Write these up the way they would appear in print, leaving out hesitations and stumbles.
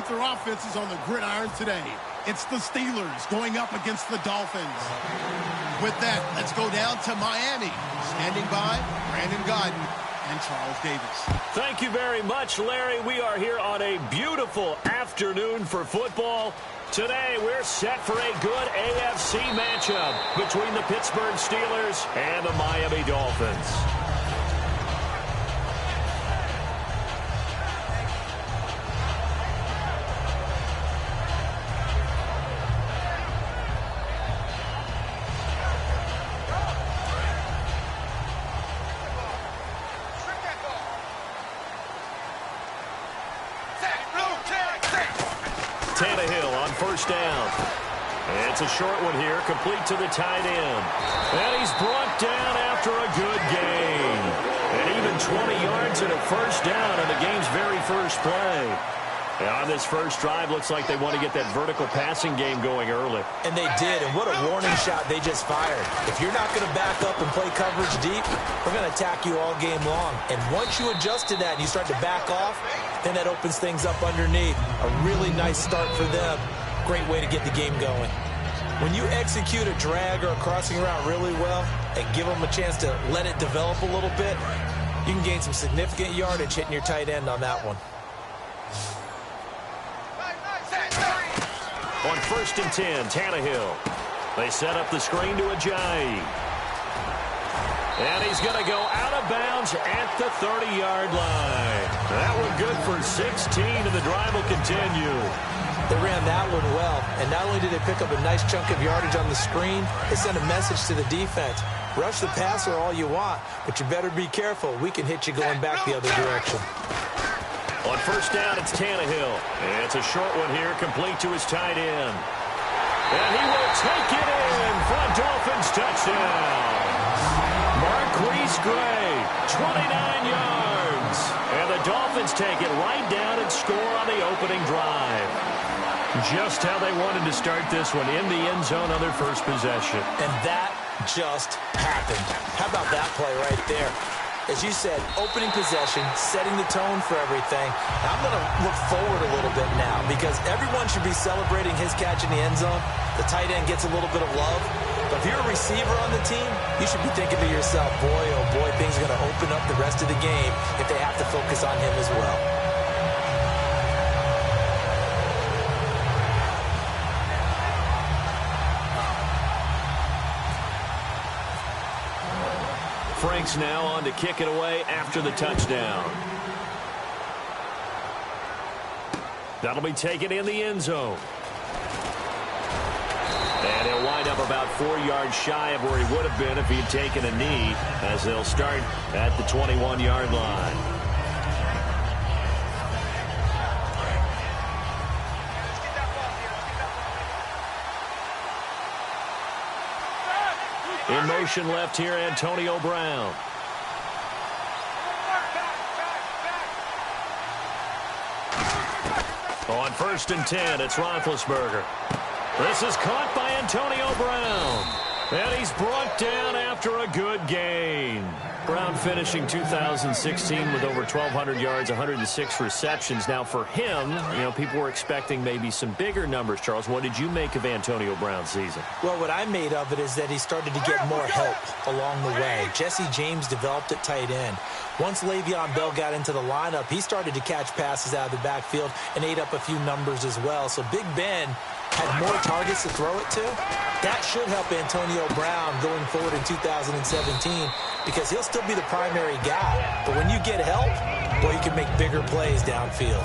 keep their offenses on the gridiron today. It's the Steelers going up against the Dolphins. With that, let's go down to Miami. Standing by, Brandon Godden and Charles Davis. Thank you very much, Larry. We are here on a beautiful afternoon for football. Today, we're set for a good AFC matchup between the Pittsburgh Steelers and the Miami Dolphins. First down. It's a short one here, complete to the tight end. And he's brought down after a good gain. And even 20 yards and a first down on the game's very first play. And on this first drive, looks like they want to get that vertical passing game going early. And they did, and what a warning shot they just fired. If you're not going to back up and play coverage deep, we're going to attack you all game long. And once you adjust to that and you start to back off, then that opens things up underneath. A really nice start for them. Great way to get the game going. When you execute a drag or a crossing route really well and give them a chance to let it develop a little bit, you can gain some significant yardage hitting your tight end on that one. On 1st and 10, Tannehill. They set up the screen to Ajayi. And he's going to go out of bounds at the 30-yard line. That one good for 16, and the drive will continue. They ran that one well, and not only did they pick up a nice chunk of yardage on the screen, they sent a message to the defense. Rush the passer all you want, but you better be careful. We can hit you going back the other direction. On 1st down, it's Tannehill. It's a short one here, complete to his tight end. And he will take it in for a Dolphins touchdown. Marquise Gray, 29 yards. And the Dolphins take it right down and score on the opening drive. Just how they wanted to start this one, in the end zone on their first possession. And that just happened. How about that play right there? As you said, opening possession, setting the tone for everything. Now, I'm going to look forward a little bit now because everyone should be celebrating his catch in the end zone. The tight end gets a little bit of love. But if you're a receiver on the team, you should be thinking to yourself, boy, oh boy, things are going to open up the rest of the game if they have to focus on him as well. Frank's now on to kick it away after the touchdown. That'll be taken in the end zone. And he'll wind up about 4 yards shy of where he would have been if he had taken a knee, as they'll start at the 21-yard line. In motion left here, Antonio Brown. On 1st and 10, it's Roethlisberger. This is caught by Antonio Brown. And he's brought down after a good gain. Brown finishing 2016 with over 1,200 yards, 106 receptions. Now for him, people were expecting maybe some bigger numbers, Charles. What did you make of Antonio Brown's season? Well, what I made of it is that he started to get more help along the way. Jesse James developed at tight end. Once Le'Veon Bell got into the lineup, he started to catch passes out of the backfield and ate up a few numbers as well. So Big Ben had more targets to throw it to. That should help Antonio Brown going forward in 2017 because he'll still be the primary guy. But when you get help, boy, you can make bigger plays downfield.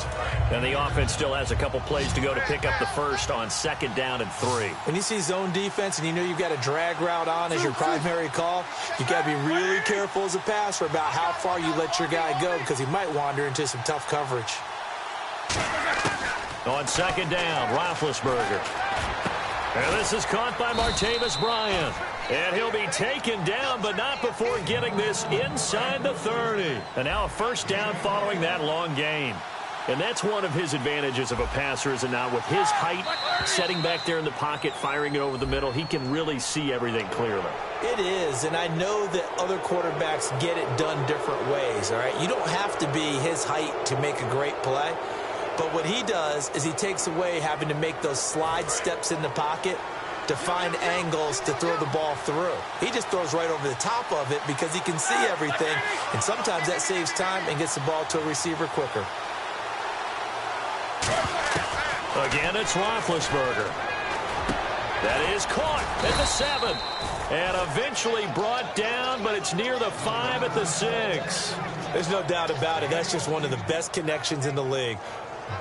And the offense still has a couple plays to go to pick up the first on 2nd down and 3. When you see zone defense and you know you've got a drag route on as your primary call, you've got to be really careful as a passer about how far you let your guy go because he might wander into some tough coverage. On 2nd down, Roethlisberger. And this is caught by Martavis Bryant. And he'll be taken down, but not before getting this inside the 30. And now a first down following that long gain. And that's one of his advantages of a passer, is it not? With his height, setting back there in the pocket, firing it over the middle, he can really see everything clearly. It is, and I know that other quarterbacks get it done different ways, all right? You don't have to be his height to make a great play. But what he does is he takes away having to make those slide steps in the pocket to find angles to throw the ball through. He just throws right over the top of it because he can see everything, and sometimes that saves time and gets the ball to a receiver quicker. Again, it's Roethlisberger. That is caught at the 7. And eventually brought down, but it's near the 5 at the 6. There's no doubt about it. That's just one of the best connections in the league.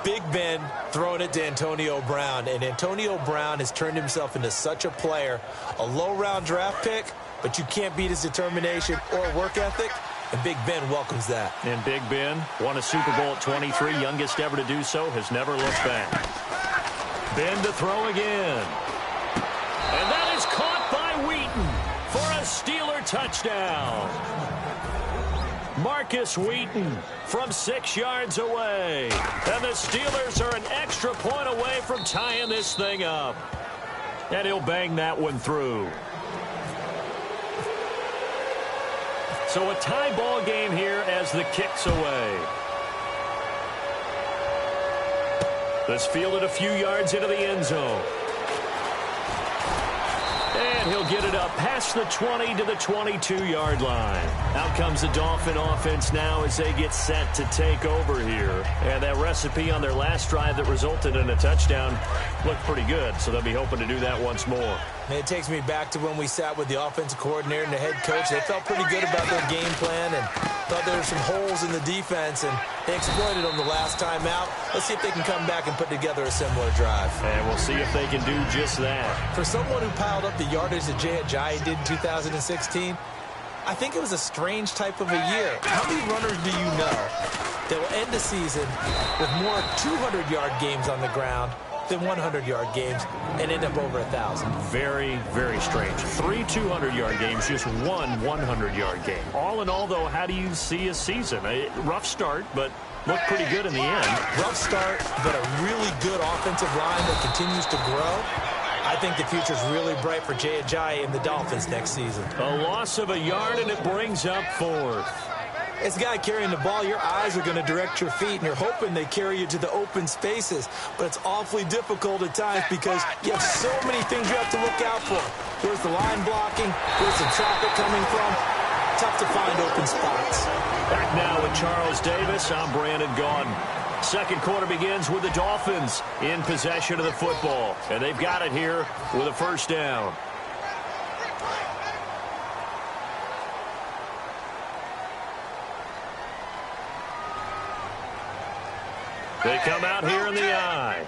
Big Ben throwing it to Antonio Brown, and Antonio Brown has turned himself into such a player. A low-round draft pick, but you can't beat his determination or work ethic, and Big Ben welcomes that. And Big Ben won a Super Bowl at 23, youngest ever to do so, has never looked back. Ben to throw again. And that is caught by Wheaton for a Steeler touchdown. Marcus Wheaton from 6 yards away. And the Steelers are an extra point away from tying this thing up. And he'll bang that one through. So a tie ball game here as the kick's away. This fielded a few yards into the end zone. And he'll get it up past the 20 to the 22-yard line. Out comes the Dolphin offense now as they get set to take over here. And that recipe on their last drive that resulted in a touchdown looked pretty good, so they'll be hoping to do that once more. And it takes me back to when we sat with the offensive coordinator and the head coach. They felt pretty good about their game plan and thought there were some holes in the defense, and they exploited them the last time out. Let's see if they can come back and put together a similar drive. And we'll see if they can do just that. For someone who piled up the yardage that jaycazzz did in 2016, I think it was a strange type of a year. How many runners do you know that will end the season with more 200-yard games on the ground than 100-yard games and end up over 1,000? Very, very strange. 3 200-yard games, just 1 100-yard game. All in all, though, how do you see a season? A rough start, but looked pretty good in the end. Rough start, but a really good offensive line that continues to grow. I think the future's really bright for jaycazzz and the Dolphins next season. A loss of a yard, and it brings up 4th. As a guy carrying the ball, your eyes are going to direct your feet, and you're hoping they carry you to the open spaces. But it's awfully difficult at times because you have so many things you have to look out for. Where's the line blocking? Where's the traffic coming from? Tough to find open spots. Back now with Charles Davis. I'm Brandon Gaudin. Second quarter begins with the Dolphins in possession of the football. And they've got it here with a first down. They come out here in the eye.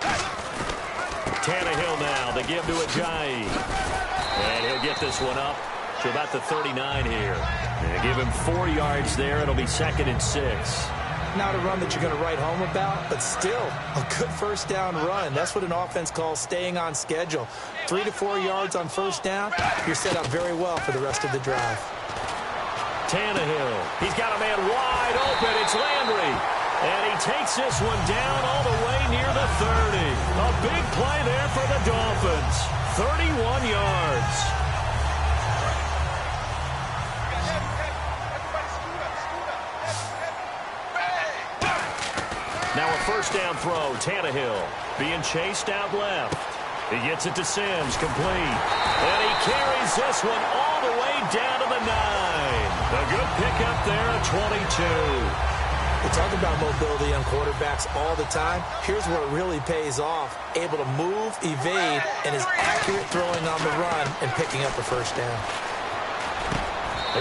Tannehill now. They give to Ajayi. And he'll get this one up to about the 39 here. They give him 4 yards there. It'll be 2nd and 6. Not a run that you're going to write home about, but still a good first down run. That's what an offense calls staying on schedule. 3 to 4 yards on first down, you're set up very well for the rest of the drive. Tannehill. He's got a man wide open. It's Landry. And he takes this one down all the way near the 30. A big play there for the Dolphins. 31 yards. Now a first down throw. Tannehill being chased out left. He gets it to Sims, complete. And he carries this one all the way down to the 9. A good pickup there at 22. We talk about mobility on quarterbacks all the time. Here's where it really pays off. Able to move, evade, and is accurate throwing on the run and picking up a first down.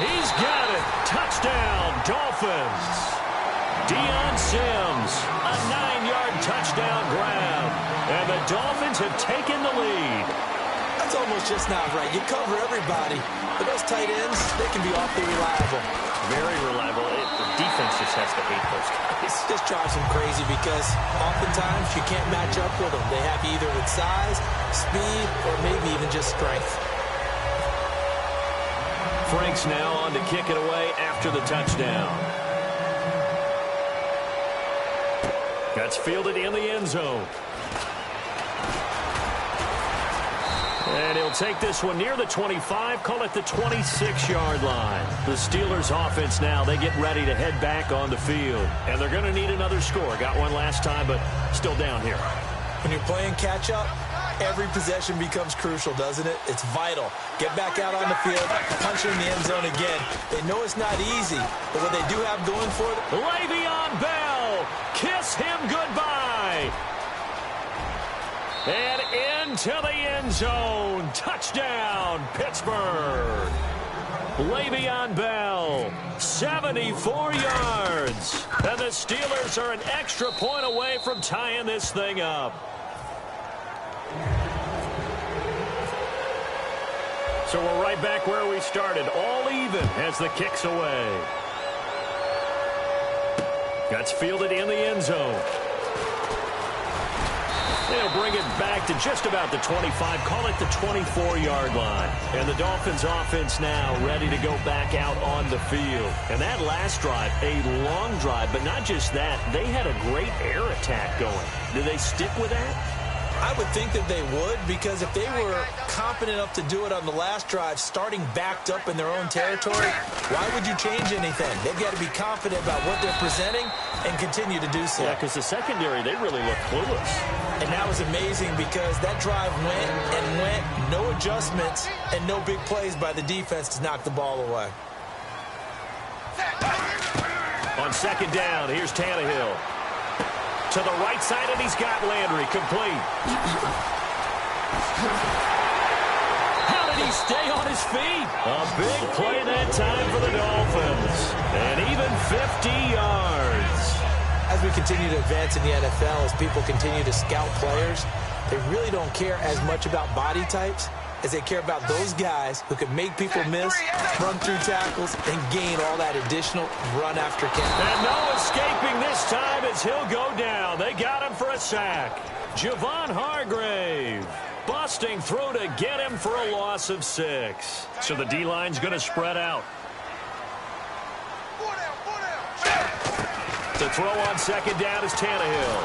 He's got it. Touchdown, Dolphins. Deion Sims, a 9-yard touchdown grab. And the Dolphins have taken the lead. That's almost just not right. You cover everybody, but those tight ends, they can be awfully reliable. Very reliable. The defense just has to hate those guys. It just drives them crazy because oftentimes you can't match up with them. They have either with size, speed, or maybe even just strength. Frank's now on to kick it away after the touchdown. That's fielded in the end zone. And he'll take this one near the 25, call it the 26-yard line. The Steelers offense now, they get ready to head back on the field. And they're going to need another score. Got one last time, but still down here. When you're playing catch-up, every possession becomes crucial, doesn't it? It's vital. Get back out on the field, punch it in the end zone again. They know it's not easy, but what they do have going for them. Le'Veon Bell, kiss him goodbye. And into the end zone. Touchdown, Pittsburgh. Le'Veon Bell, 74 yards. And the Steelers are an extra point away from tying this thing up. So we're right back where we started, all even as the kick's away. That's fielded in the end zone. They'll bring it back to just about the 25, call it the 24-yard line. And the Dolphins offense now ready to go back out on the field. And that last drive, a long drive, but not just that, they had a great air attack going. Do they stick with that? I would think that they would, because if they were confident enough to do it on the last drive, starting backed up in their own territory, why would you change anything? They've got to be confident about what they're presenting and continue to do so. Yeah, because the secondary, they really look clueless. And that was amazing because that drive went and went, no adjustments, and no big plays by the defense to knock the ball away. On second down, here's Tannehill. To the right side, and he's got Landry complete. How did he stay on his feet? A big play that time for the Dolphins. And even 50 yards. As we continue to advance in the NFL, as people continue to scout players, they really don't care as much about body types as they care about those guys who can make people miss, run through tackles, and gain all that additional run after catch. And no escaping this time as he'll go down. They got him for a sack. Javon Hargrave busting through to get him for a loss of 6. So the D-line's going to spread out. To throw on second down is Tannehill.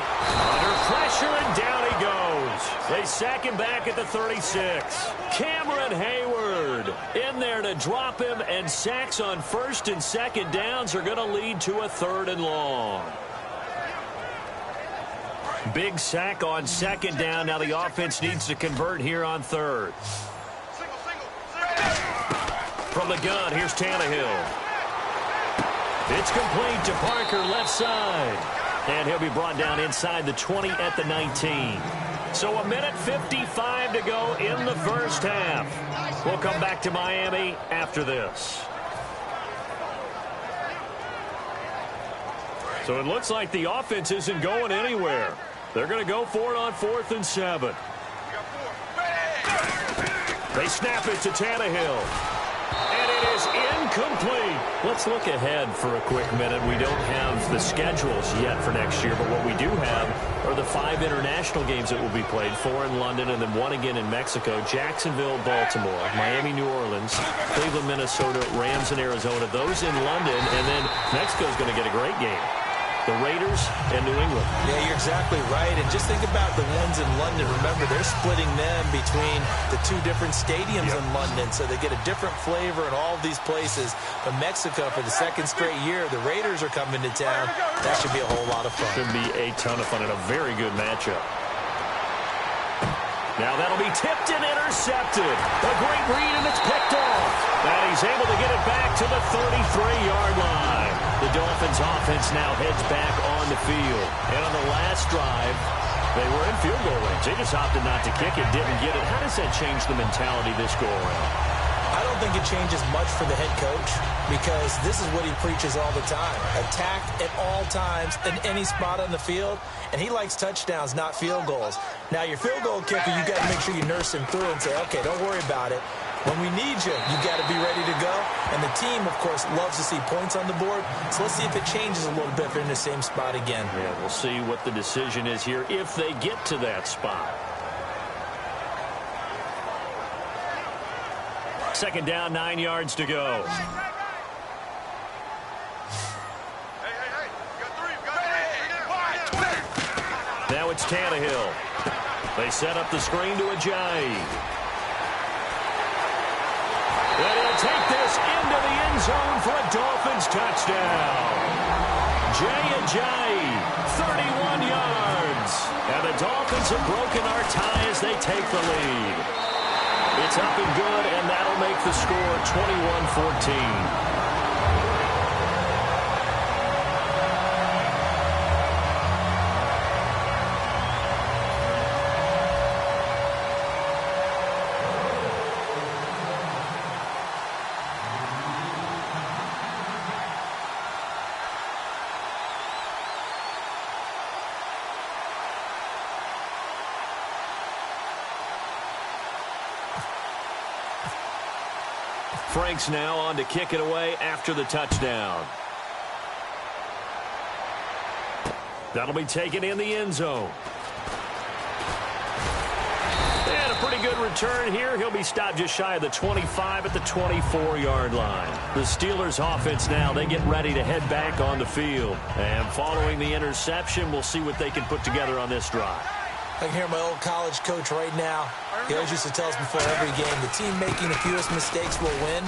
Under pressure, and down he goes. They sack him back at the 36. Cameron Hayward in there to drop him, and sacks on first and second downs are going to lead to a 3rd and long. Big sack on second down. Now the offense needs to convert here on 3rd. From the gun, here's Tannehill. It's complete to Parker, left side. And he'll be brought down inside the 20 at the 19. So a minute 55 to go in the first half. We'll come back to Miami after this. So it looks like the offense isn't going anywhere. They're going to go for it on 4th and 7. They snap it to Tannehill. And it is incomplete. Let's look ahead for a quick minute. We don't have the schedules yet for next year, but what we do have are the 5 international games that will be played, 4 in London and then 1 again in Mexico, Jacksonville, Baltimore, Miami, New Orleans, Cleveland, Minnesota, Rams, and Arizona. Those in London, and then Mexico's going to get a great game. The Raiders and New England. Yeah, you're exactly right. And just think about the ones in London. Remember, they're splitting them between the 2 different stadiums in London, so they get a different flavor in all of these places. But Mexico, for the 2nd straight year, the Raiders are coming to town. That should be a whole lot of fun. Should be a ton of fun and a very good matchup. Now that'll be tipped and intercepted. A great read, and it's picked off. And he's able to get it back to the 33-yard line. The Dolphins offense now heads back on the field. And on the last drive, they were in field goal range. They just opted not to kick it, didn't get it. How does that change the mentality this go-around? I don't think it changes much for the head coach, because this is what he preaches all the time. Attack at all times in any spot on the field, and he likes touchdowns, not field goals. Now, your field goal kicker, you got to make sure you nurse him through and say, okay, don't worry about it. When we need you, you got to be ready to go. And the team, of course, loves to see points on the board. So let's see if it changes a little bit if they're in the same spot again. Yeah, we'll see what the decision is here if they get to that spot. Second down, 9 yards to go. Now it's Tannehill. They set up the screen to Ajayi. And he'll take this into the end zone for a Dolphins touchdown. Jay, 31 yards. And the Dolphins have broken our tie as they take the lead. It's up and good, and that'll make the score 21-14. Frank's now on to kick it away after the touchdown. That'll be taken in the end zone. And a pretty good return here. He'll be stopped just shy of the 25 at the 24-yard line. The Steelers offense now, they get ready to head back on the field. And following the interception, we'll see what they can put together on this drive. I can hear my old college coach right now. He always used to tell us before every game, the team making the fewest mistakes will win.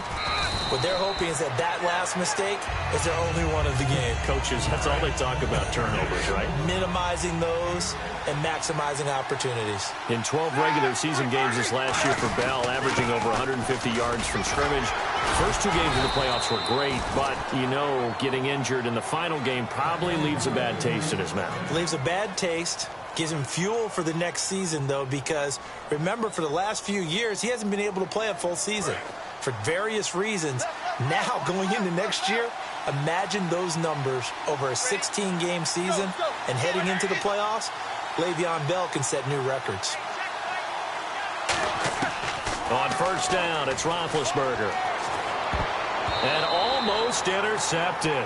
What they're hoping is that that last mistake is their only one of the game. Coaches, that's all they talk about, turnovers, right? Minimizing those and maximizing opportunities. In 12 regular season games this last year for Bell, averaging over 150 yards from scrimmage. First two games of the playoffs were great, but, you know, getting injured in the final game probably leaves a bad taste in his mouth. Leaves a bad taste. Gives him fuel for the next season, though, because remember, for the last few years, he hasn't been able to play a full season for various reasons. Now, going into next year, imagine those numbers over a 16-game season and heading into the playoffs. Le'Veon Bell can set new records. On first down, it's Roethlisberger. And almost intercepted.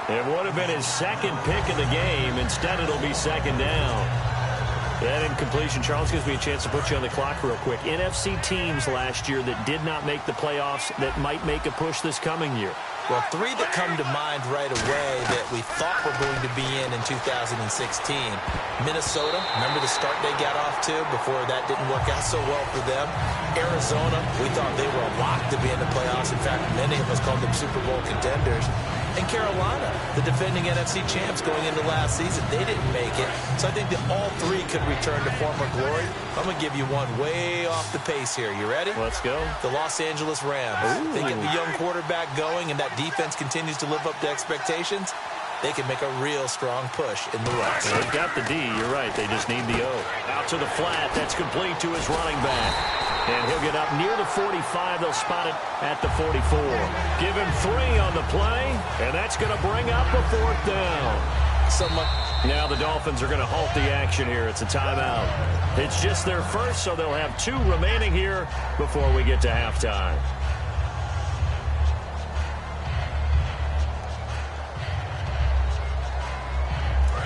It would have been his second pick of the game. Instead, it'll be second down. That incompletion, Charles, gives me a chance to put you on the clock real quick. NFC teams last year that did not make the playoffs that might make a push this coming year. Well, three that come to mind right away that we thought were going to be in 2016. Minnesota, remember the start they got off to before that didn't work out so well for them. Arizona, we thought they were a lock to be in the playoffs. In fact, many of us called them Super Bowl contenders. And Carolina, the defending NFC champs going into last season, they didn't make it. So I think that all three could return to former glory. I'm going to give you one way off the pace here. You ready? Let's go. The Los Angeles Rams. Ooh. They get the young quarterback going, and that defense continues to live up to expectations. They can make a real strong push in the West. They've got the D. You're right. They just need the O. Out to the flat. That's complete to his running back. And he'll get up near the 45. They'll spot it at the 44. Give him 3 on the play, and that's going to bring up a 4th down. Now the Dolphins are going to halt the action here. It's a timeout. It's just their first, so they'll have 2 remaining here before we get to halftime.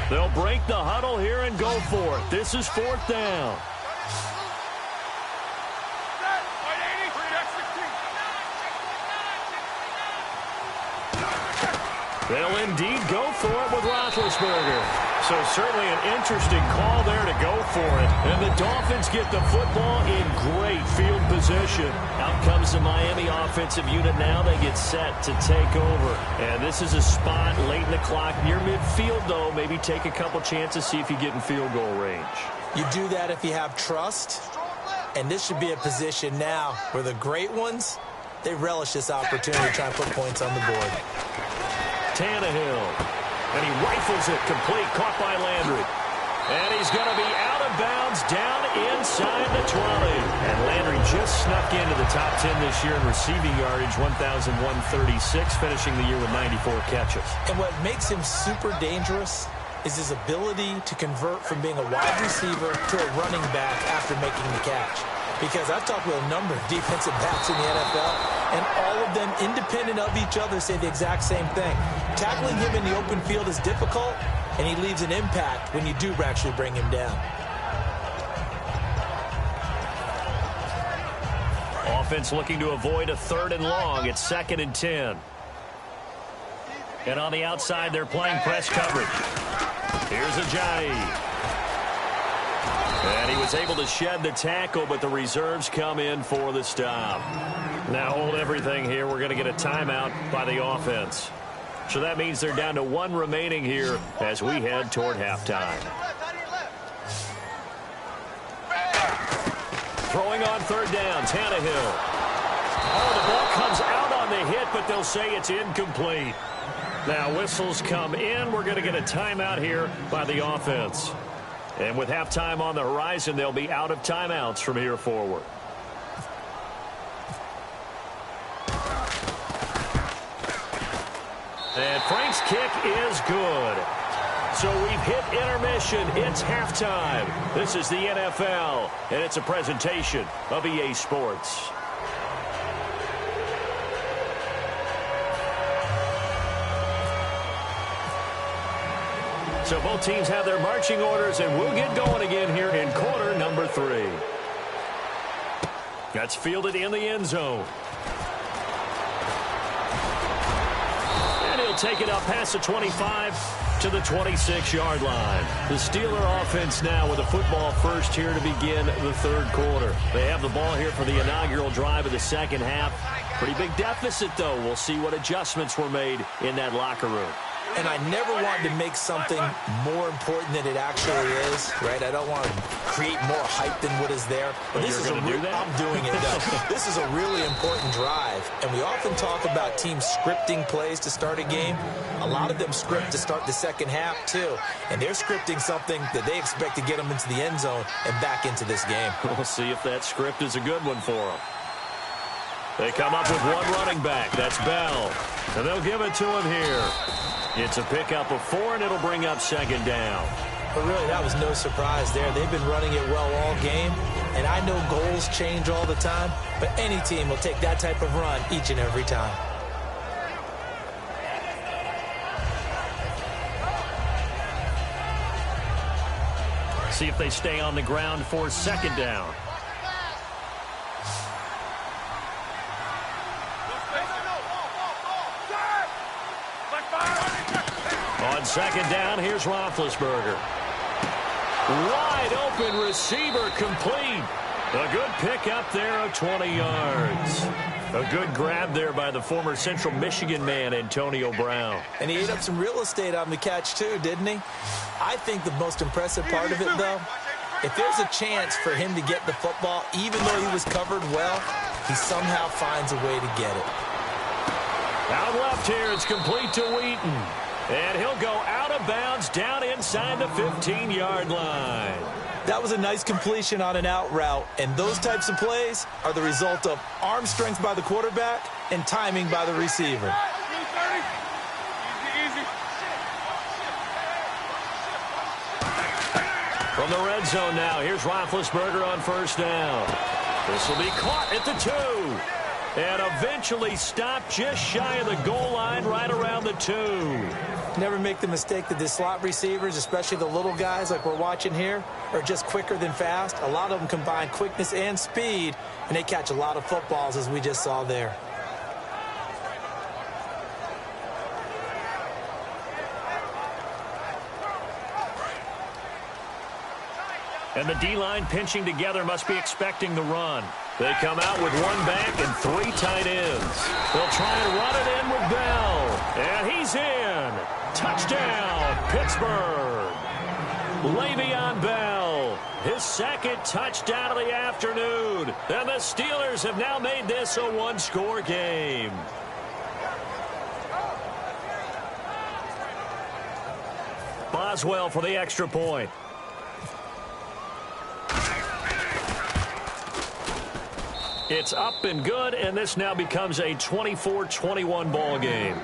They'll break the huddle here and go for it. This is 4th down. They'll indeed go for it with Roethlisberger. So certainly an interesting call there to go for it. And the Dolphins get the football in great field position. Out comes the Miami offensive unit now. They get set to take over. And this is a spot late in the clock near midfield, though. Maybe take a couple chances, see if you get in field goal range. You do that if you have trust. And this should be a position now where the great ones, they relish this opportunity to try and put points on the board. Tannehill, and he rifles it complete, caught by Landry. And he's going to be out of bounds down inside the 20. And Landry just snuck into the top 10 this year in receiving yardage, 1,136, finishing the year with 94 catches. And what makes him super dangerous is his ability to convert from being a wide receiver to a running back after making the catch. Because I've talked with a number of defensive backs in the NFL, and all of them, independent of each other, say the exact same thing. Tackling him in the open field is difficult, and he leaves an impact when you do actually bring him down. Offense looking to avoid a 3rd and long. It's 2nd and 10. And on the outside, they're playing press coverage. Here's Ajayi. And he was He's able to shed the tackle, but the reserves come in for the stop. Now hold everything here. We're going to get a timeout by the offense. So that means they're down to 1 remaining here as we head toward halftime. Throwing on third down, Tannehill. Oh, the ball comes out on the hit, but they'll say it's incomplete. Now whistles come in. We're going to get a timeout here by the offense. And with halftime on the horizon, they'll be out of timeouts from here forward. And Frank's kick is good. So we've hit intermission. It's halftime. This is the NFL, and it's a presentation of EA Sports. So both teams have their marching orders, and we'll get going again here in quarter number 3. That's fielded in the end zone. And he'll take it up past the 25 to the 26-yard line. The Steeler offense now with a football first here to begin the third quarter. They have the ball here for the inaugural drive of the second half. Pretty big deficit, though. We'll see what adjustments were made in that locker room. And I never wanted to make something more important than it actually is, right? I don't want to create more hype than what is there. But this is I'm doing it, though. This is a really important drive. And we often talk about teams scripting plays to start a game. A lot of them script to start the second half, too. And they're scripting something that they expect to get them into the end zone and back into this game. We'll see if that script is a good one for them. They come up with one running back. That's Bell. And they'll give it to him here. It's a pickup of 4, and it'll bring up second down. But really, that was no surprise there. They've been running it well all game, and I know goals change all the time, but any team will take that type of run each and every time. See if they stay on the ground for second down. On second down, here's Roethlisberger. Wide open receiver complete. A good pickup there of 20 yards. A good grab there by the former Central Michigan man, Antonio Brown. And he ate up some real estate on the catch, too, didn't he? I think the most impressive part of it, though, if there's a chance for him to get the football, even though he was covered well, he somehow finds a way to get it. Out left here, it's complete to Wheaton. And he'll go out of bounds down inside the 15-yard line. That was a nice completion on an out route, and those types of plays are the result of arm strength by the quarterback and timing by the receiver. From the red zone now, here's Roethlisberger on first down. This will be caught at the 2. And eventually stopped just shy of the goal line right around the 2. Never make the mistake that the slot receivers, especially the little guys like we're watching here, are just quicker than fast. A lot of them combine quickness and speed, and they catch a lot of footballs, as we just saw there. And the D-line pinching together must be expecting the run. They come out with 1 back and 3 tight ends. They'll try and run it in with Bell. And he's in. Touchdown, Pittsburgh. Le'Veon Bell, his second touchdown of the afternoon. And the Steelers have now made this a 1-score game. Boswell for the extra point. It's up and good, and this now becomes a 24-21 ball game.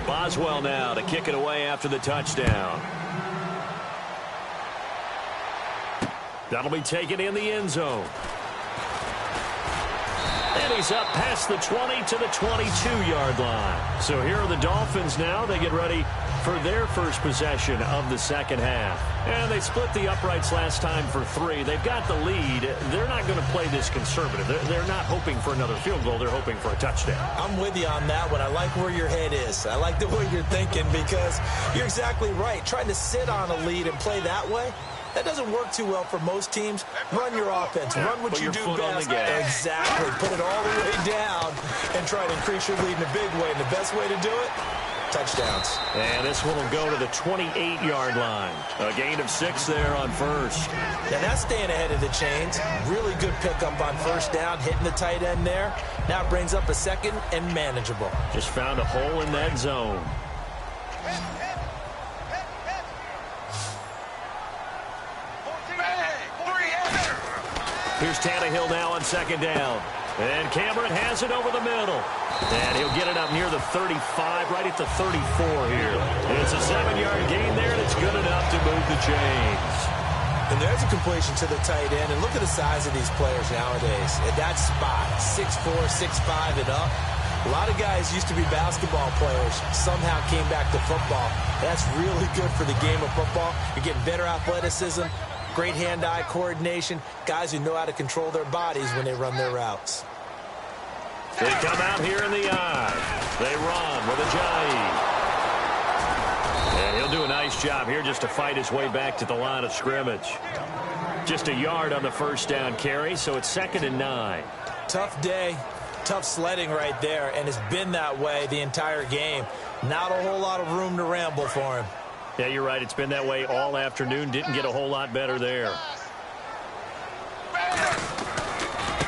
Boswell now to kick it away after the touchdown. That'll be taken in the end zone. And he's up past the 20 to the 22-yard line. So here are the Dolphins now. They get ready for their first possession of the second half. And they split the uprights last time for 3. They've got the lead. They're not going to play this conservative. They're not hoping for another field goal. They're hoping for a touchdown. I'm with you on that one. I like where your head is. I like the way you're thinking because you're exactly right. Trying to sit on a lead and play that way, that doesn't work too well for most teams. Run your offense. Run what you do best. Exactly. Put it all the way down and try to increase your lead in a big way. And the best way to do it, touchdowns. And this one will go to the 28-yard line. A gain of 6 there on first. Now that's staying ahead of the chains. Really good pickup on first down, hitting the tight end there. Now it brings up a second and manageable. Just found a hole in that zone. Here's Tannehill now on second down. And Cameron has it over the middle. And he'll get it up near the 35, right at the 34 here. It's a 7-yard gain there, and it's good enough to move the chains. And there's a completion to the tight end. And look at the size of these players nowadays. At that spot, 6'4", 6'5", and up. A lot of guys used to be basketball players, somehow came back to football. That's really good for the game of football. You're getting better athleticism, great hand-eye coordination, guys who know how to control their bodies when they run their routes. They come out here in the eye. They run with Ajayi. And he'll do a nice job here just to fight his way back to the line of scrimmage. Just a yard on the first down carry, so it's 2nd and 9. Tough day, tough sledding right there, and it's been that way the entire game. Not a whole lot of room to ramble for him. Yeah, you're right. It's been that way all afternoon. Didn't get a whole lot better there.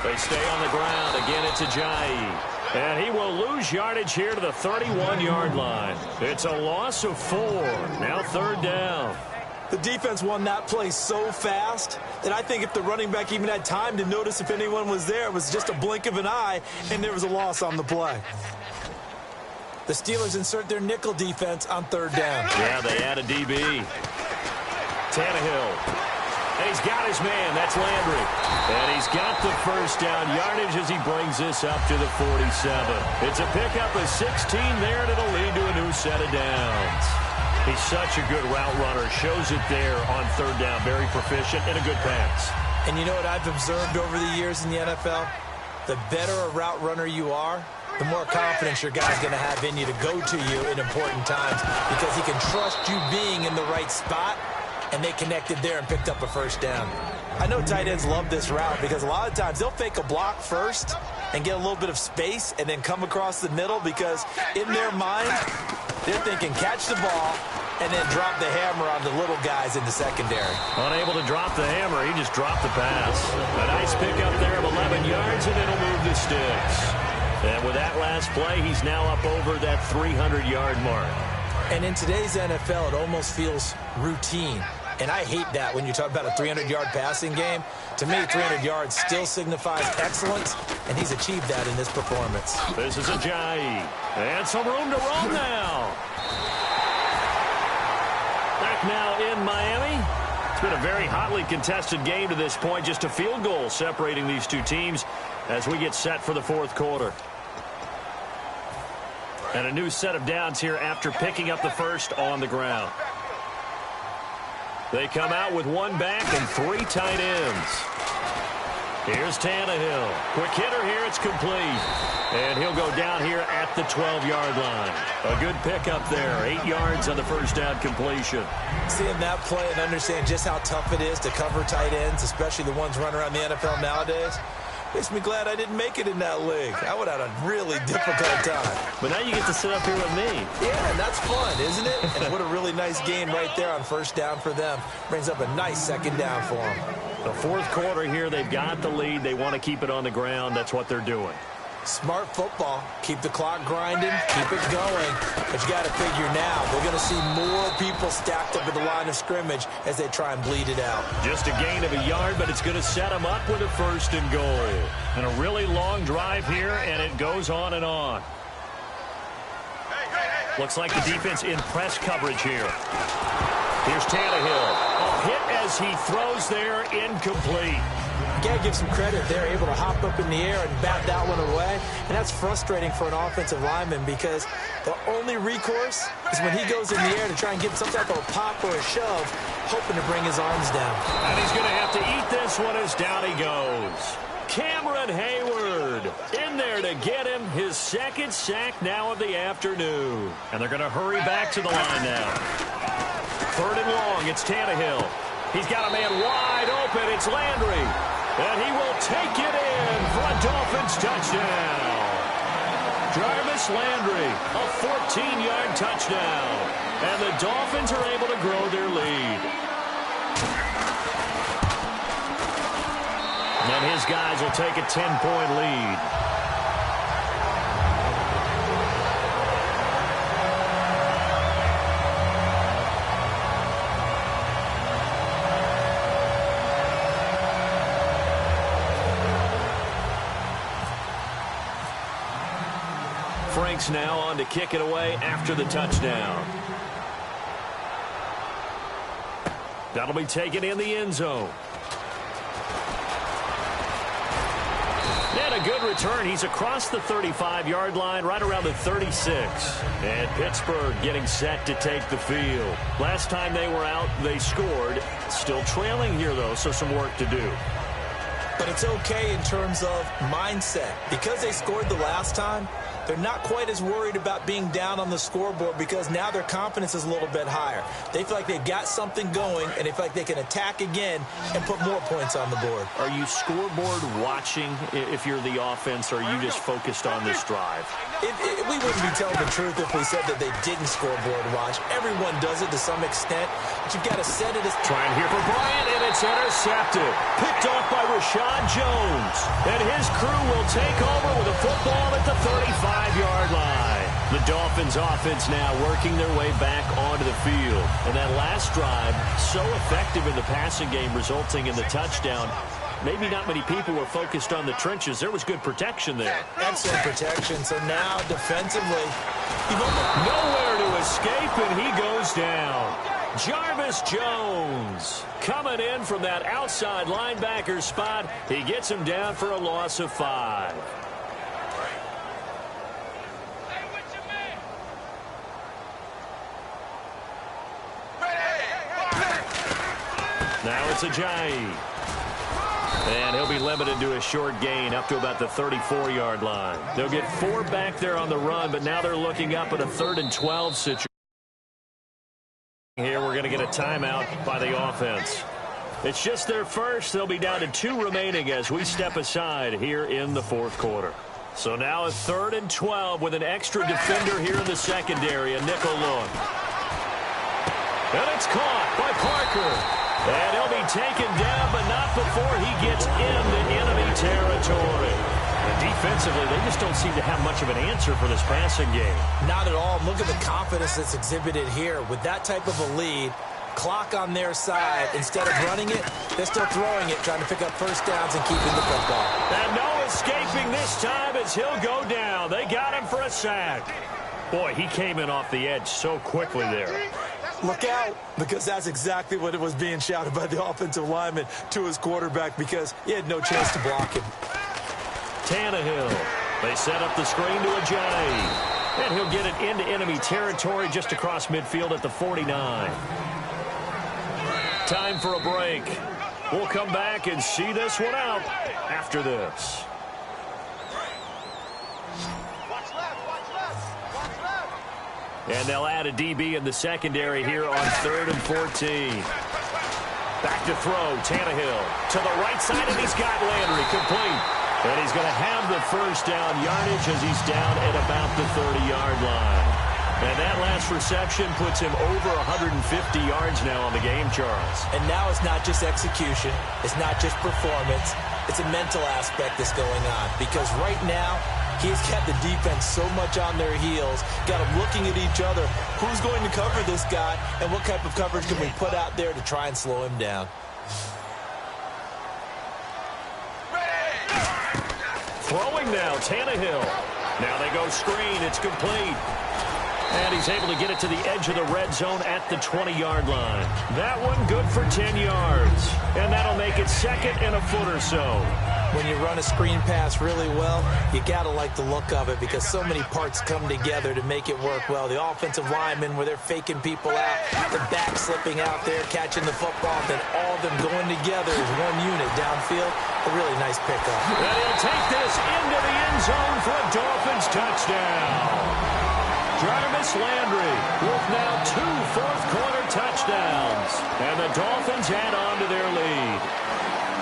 They stay on the ground. Again, it's Ajayi. And he will lose yardage here to the 31-yard line. It's a loss of 4. Now 3rd down. The defense won that play so fast that I think if the running back even had time to notice if anyone was there, it was just a blink of an eye, and there was a loss on the play. The Steelers insert their nickel defense on 3rd down. Yeah, they add a DB. Tannehill. And he's got his man. That's Landry. And he's got the first down yardage as he brings this up to the 47. It's a pickup of 16 there, and it'll lead to a new set of downs. He's such a good route runner. Shows it there on 3rd down. Very proficient and a good pass. And you know what I've observed over the years in the NFL? The better a route runner you are, the more confidence your guy's going to have in you to go to you in important times because he can trust you being in the right spot, and they connected there and picked up a first down. I know tight ends love this route because a lot of times they'll fake a block first and get a little bit of space and then come across the middle because in their mind, they're thinking catch the ball and then drop the hammer on the little guys in the secondary. Unable to drop the hammer, he just dropped the pass. A nice pickup there of 11 yards, and it'll move the sticks. And with that last play, he's now up over that 300-yard mark. And in today's NFL, it almost feels routine. And I hate that when you talk about a 300-yard passing game. To me, 300 yards still signifies excellence, and he's achieved that in this performance. This is Ajayi. And some room to run now. Back now in Miami. It's been a very hotly contested game to this point. Just a field goal separating these two teams as we get set for the 4th quarter. And a new set of downs here after picking up the first on the ground. They come out with 1 back and 3 tight ends. Here's Tannehill. Quick hitter here. It's complete. And he'll go down here at the 12-yard line. A good pickup there. 8 yards on the first down completion. Seeing that play and understand just how tough it is to cover tight ends, especially the ones running around the NFL nowadays, makes me glad I didn't make it in that league. I would have had a really difficult time. But now you get to sit up here with me. Yeah, and that's fun, isn't it? And what a really nice game right there on first down for them. Brings up a nice 2nd down for them. The 4th quarter here, they've got the lead. They want to keep it on the ground. That's what they're doing. Smart football. Keep the clock grinding. Keep it going. But you got to figure now, they're going to see more people stacked up at the line of scrimmage as they try and bleed it out. Just a gain of a yard, but it's going to set them up with a 1st and goal. And a really long drive here, and it goes on and on. Looks like the defense in press coverage here. Here's Tannehill. A hit as he throws there, incomplete. You got to give some credit. They're able to hop up in the air and bat that one away. And that's frustrating for an offensive lineman because the only recourse is when he goes in the air to try and get some type of a pop or a shove, hoping to bring his arms down. And he's going to have to eat this one as down he goes. Cameron Hayward in there to get him his second sack now of the afternoon. And they're going to hurry back to the line now. 3rd and long, it's Tannehill. He's got a man wide open, it's Landry. And he will take it in for a Dolphins touchdown. Jarvis Landry, a 14-yard touchdown. And the Dolphins are able to grow their lead. And his guys will take a 10-point lead. Frank's now on to kick it away after the touchdown. That'll be taken in the end zone. And a good return. He's across the 35-yard line, right around the 36. And Pittsburgh getting set to take the field. Last time they were out, they scored. Still trailing here, though, so some work to do. But it's okay in terms of mindset. Because they scored the last time, they're not quite as worried about being down on the scoreboard because now their confidence is a little bit higher. They feel like they've got something going, and they feel like they can attack again and put more points on the board. Are you scoreboard watching if you're the offense, or are you just focused on this drive? We wouldn't be telling the truth if we said that they didn't scoreboard watch. Everyone does it to some extent, but you've got to set it as... Trying here for Bryant, and it's intercepted. Picked off by Rashad Jones. And his crew will take over with a football at the 35-yard line. The Dolphins offense now working their way back onto the field. And that last drive, so effective in the passing game, resulting in the touchdown. Maybe not many people were focused on the trenches. There was good protection there. Excellent protection. So now defensively, nowhere to escape, and he goes down. Jarvis Jones coming in from that outside linebacker spot. He gets him down for a loss of 5. Now it's Ajayi. And he'll be limited to a short gain up to about the 34-yard line. They'll get 4 back there on the run, but now they're looking up at a 3rd and 12 situation. Here we're going to get a timeout by the offense. It's just their first. They'll be down to 2 remaining as we step aside here in the 4th quarter. So now a 3rd and 12 with an extra defender here in the secondary, a nickel look. And it's caught by Parker. And he'll be taken down, but not before he gets into enemy territory. And defensively, they just don't seem to have much of an answer for this passing game. Not at all. Look at the confidence that's exhibited here. With that type of a lead, clock on their side, instead of running it, they're still throwing it, trying to pick up first downs and keeping the football. And no escaping this time as he'll go down. They got him for a sack. Boy, he came in off the edge so quickly there. Look out, because that's exactly what it was being shouted by the offensive lineman to his quarterback because he had no chance to block him. Tannehill. They set up the screen to Ajayi. And he'll get it into enemy territory just across midfield at the 49. Time for a break. We'll come back and see this one out after this. And they'll add a DB in the secondary here on 3rd and 14. Back to throw, Tannehill to the right side, and he's got Landry complete. And he's going to have the first down yardage as he's down at about the 30-yard line. And that last reception puts him over 150 yards now on the game, Charles. And now it's not just execution. It's not just performance. It's a mental aspect that's going on. Because right now, he's got the defense so much on their heels, got them looking at each other. Who's going to cover this guy, and what type of coverage can we put out there to try and slow him down? Throwing now, Tannehill. Now they go screen. It's complete. And he's able to get it to the edge of the red zone at the 20-yard line. That one good for 10 yards. And that'll make it second and a foot or so. When you run a screen pass really well, you got to like the look of it because so many parts come together to make it work well. The offensive linemen, where they're faking people out, the back slipping out there, catching the football, then all of them going together as one unit downfield. A really nice pickup. And he'll take this into the end zone for a Dolphins touchdown. Jarvis Landry with now 2 fourth-quarter touchdowns. And the Dolphins add on to their lead.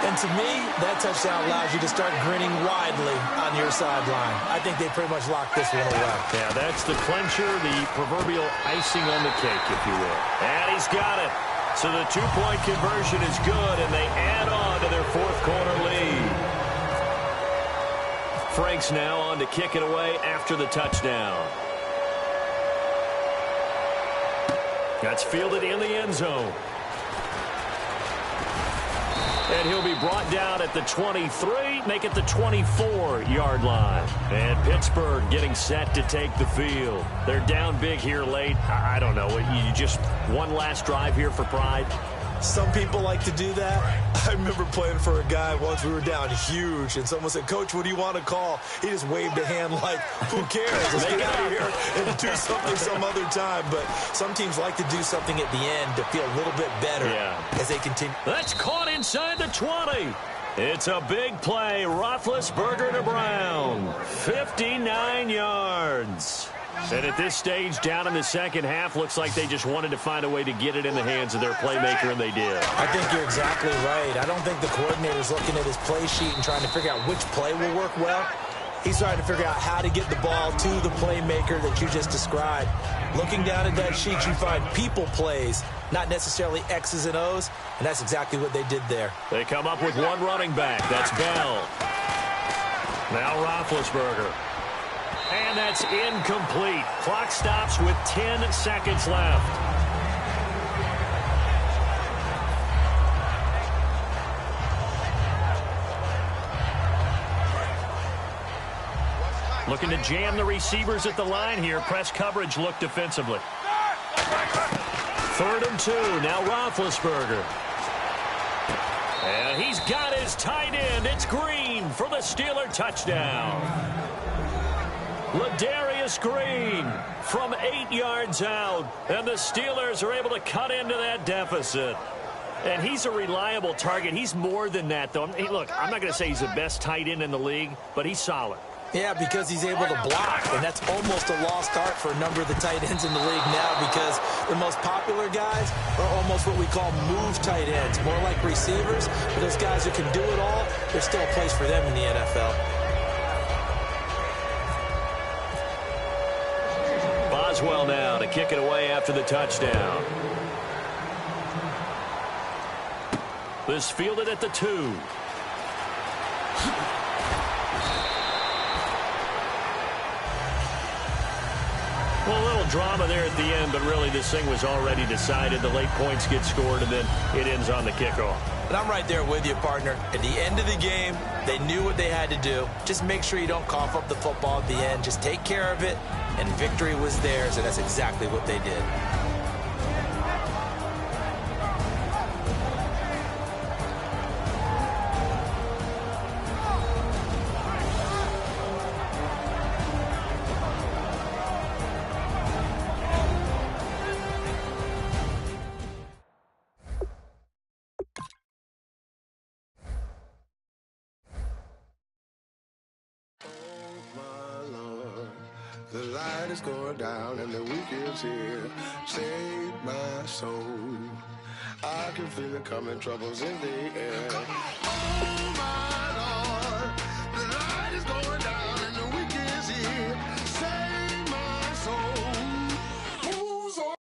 And to me, that touchdown allows you to start grinning widely on your sideline. I think they pretty much locked this one away. Yeah, that's the clincher, the proverbial icing on the cake, if you will. And he's got it. So the 2-point conversion is good, and they add on to their fourth-quarter lead. Frank's now on to kick it away after the touchdown. That's fielded in the end zone. And he'll be brought down at the 23, make it the 24-yard line. And Pittsburgh getting set to take the field. They're down big here late. I don't know. You just one last drive here for pride? Some people like to do that. I remember playing for a guy once. We were down huge, and someone said, "Coach, what do you want to call?" He just waved a hand like, who cares? Let's get out of here and do something some other time. But some teams like to do something at the end to feel a little bit better as they continue. That's caught inside the 20. It's a big play. Roethlisberger to Brown. 59 yards. And at this stage, down in the second half, looks like they just wanted to find a way to get it in the hands of their playmaker, and they did. I think you're exactly right. I don't think the coordinator's looking at his play sheet and trying to figure out which play will work well. He's trying to figure out how to get the ball to the playmaker that you just described. Looking down at that sheet, you find people plays, not necessarily X's and O's, and that's exactly what they did there. They come up with one running back. That's Bell. Now Roethlisberger. And that's incomplete. Clock stops with 10 seconds left. Looking to jam the receivers at the line here. Press coverage look defensively. 3rd and 2. Now Roethlisberger. And he's got his tight end. It's Green for the Steeler touchdown. Ladarius Green from 8 yards out. And the Steelers are able to cut into that deficit. And he's a reliable target. He's more than that, though. Hey, look, I'm not going to say he's the best tight end in the league, but he's solid. Yeah, because he's able to block, and that's almost a lost art for a number of the tight ends in the league now because the most popular guys are almost what we call move tight ends, more like receivers. But those guys who can do it all, there's still a place for them in the NFL. Boswell now to kick it away after the touchdown. This fielded at the 2. Well, a little drama there at the end, but really this thing was already decided. The late points get scored, and then it ends on the kickoff. And I'm right there with you, partner. At the end of the game, they knew what they had to do. Just make sure you don't cough up the football at the end. Just take care of it, and victory was theirs, and that's exactly what they did. The light is going down and the weekend's here. Save my soul. I can feel it coming, troubles in the air. Oh my Lord, the light is going down.